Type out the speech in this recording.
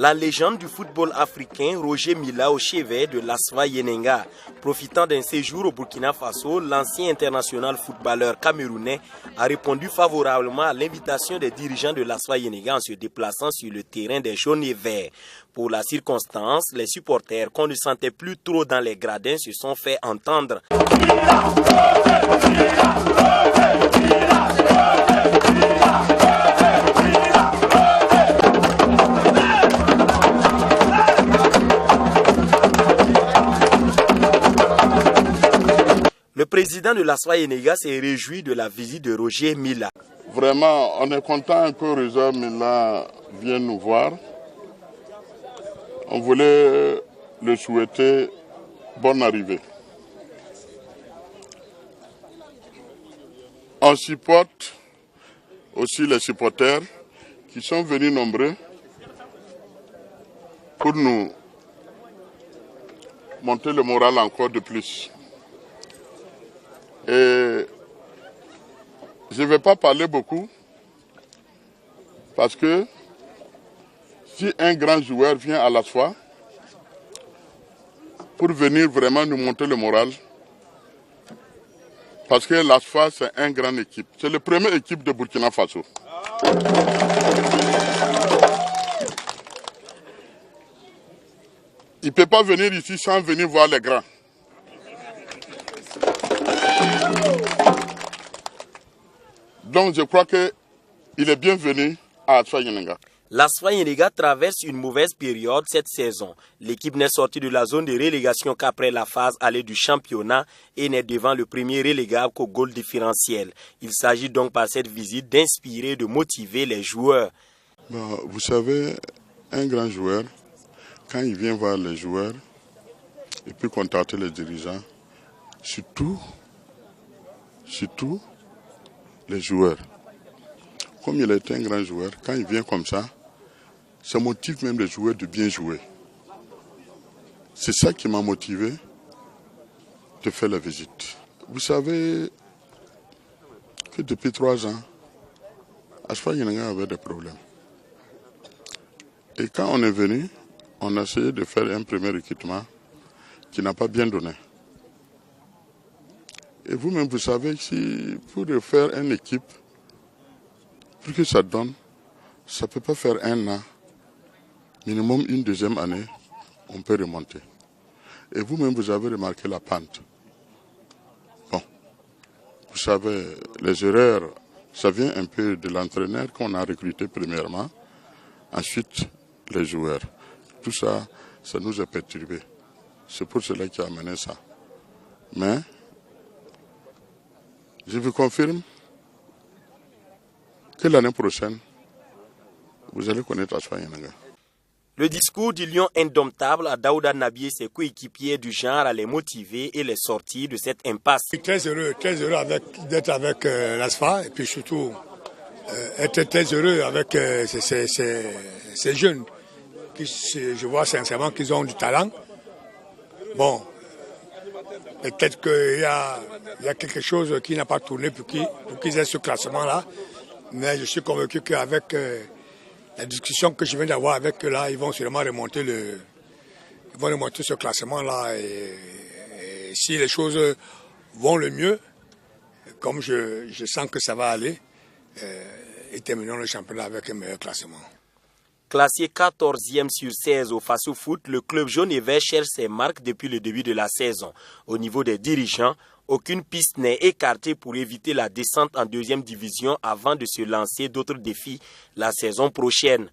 La légende du football africain, Roger Milla, au chevet de l'ASFA Yenenga. Profitant d'un séjour au Burkina Faso, l'ancien international footballeur camerounais a répondu favorablement à l'invitation des dirigeants de l'ASFA Yenenga en se déplaçant sur le terrain des jaunes et verts. Pour la circonstance, les supporters qu'on ne sentait plus trop dans les gradins se sont fait entendre. Le président de l'ASFA Yenenga s'est réjoui de la visite de Roger Milla. Vraiment, on est content que Roger Milla vienne nous voir. On voulait le souhaiter bonne arrivée. On supporte aussi les supporters qui sont venus nombreux pour nous monter le moral encore de plus. Et je ne vais pas parler beaucoup parce que si un grand joueur vient à l'ASFA pour venir vraiment nous monter le moral, parce que l'ASFA c'est une grande équipe, c'est la première équipe de Burkina Faso. Il ne peut pas venir ici sans venir voir les grands. Donc je crois qu'il est bienvenu à l'ASFA Yenenga. L'ASFA Yenenga traverse une mauvaise période cette saison. L'équipe n'est sortie de la zone de relégation qu'après la phase allée du championnat et n'est devant le premier relégable qu'au goal différentiel. Il s'agit donc par cette visite d'inspirer et de motiver les joueurs. Vous savez, un grand joueur, quand il vient voir les joueurs, il peut contacter les dirigeants, surtout les joueurs. Comme il est un grand joueur, quand il vient comme ça motive même les joueurs de bien jouer. C'est ça qui m'a motivé de faire la visite. Vous savez que depuis 3 ans, l'ASFA Yenenga avait des problèmes. Et quand on est venu, on a essayé de faire un premier équipement qui n'a pas bien donné. Et vous-même, vous savez que si pour faire une équipe, pour que ça donne, ça ne peut pas faire 1 an. Minimum une deuxième année, on peut remonter. Et vous-même, vous avez remarqué la pente. Bon, vous savez, les erreurs, ça vient un peu de l'entraîneur qu'on a recruté premièrement, ensuite les joueurs. Tout ça, ça nous a perturbés. C'est pour cela qui a amené ça. Mais, je vous confirme que l'année prochaine, vous allez connaître l'ASFA Yenenga. Le discours du lion indomptable à Daouda Nabi et ses coéquipiers du genre à les motiver et les sortir de cette impasse. Je suis très heureux d'être avec l'ASFA et puis surtout être très heureux avec ces jeunes qui, je vois sincèrement qu'ils ont du talent. Bon, peut-être qu'il y a quelque chose qui n'a pas tourné pour qu'ils aient ce classement-là, mais je suis convaincu qu'avec la discussion que je viens d'avoir avec eux là, ils vont sûrement remonter ce classement-là. Et si les choses vont le mieux, comme je sens que ça va aller, et terminons le championnat avec un meilleur classement. Classé 14e sur 16 au Faso Foot, le club jaune et vert cherche ses marques depuis le début de la saison. Au niveau des dirigeants, aucune piste n'est écartée pour éviter la descente en 2e division avant de se lancer d'autres défis la saison prochaine.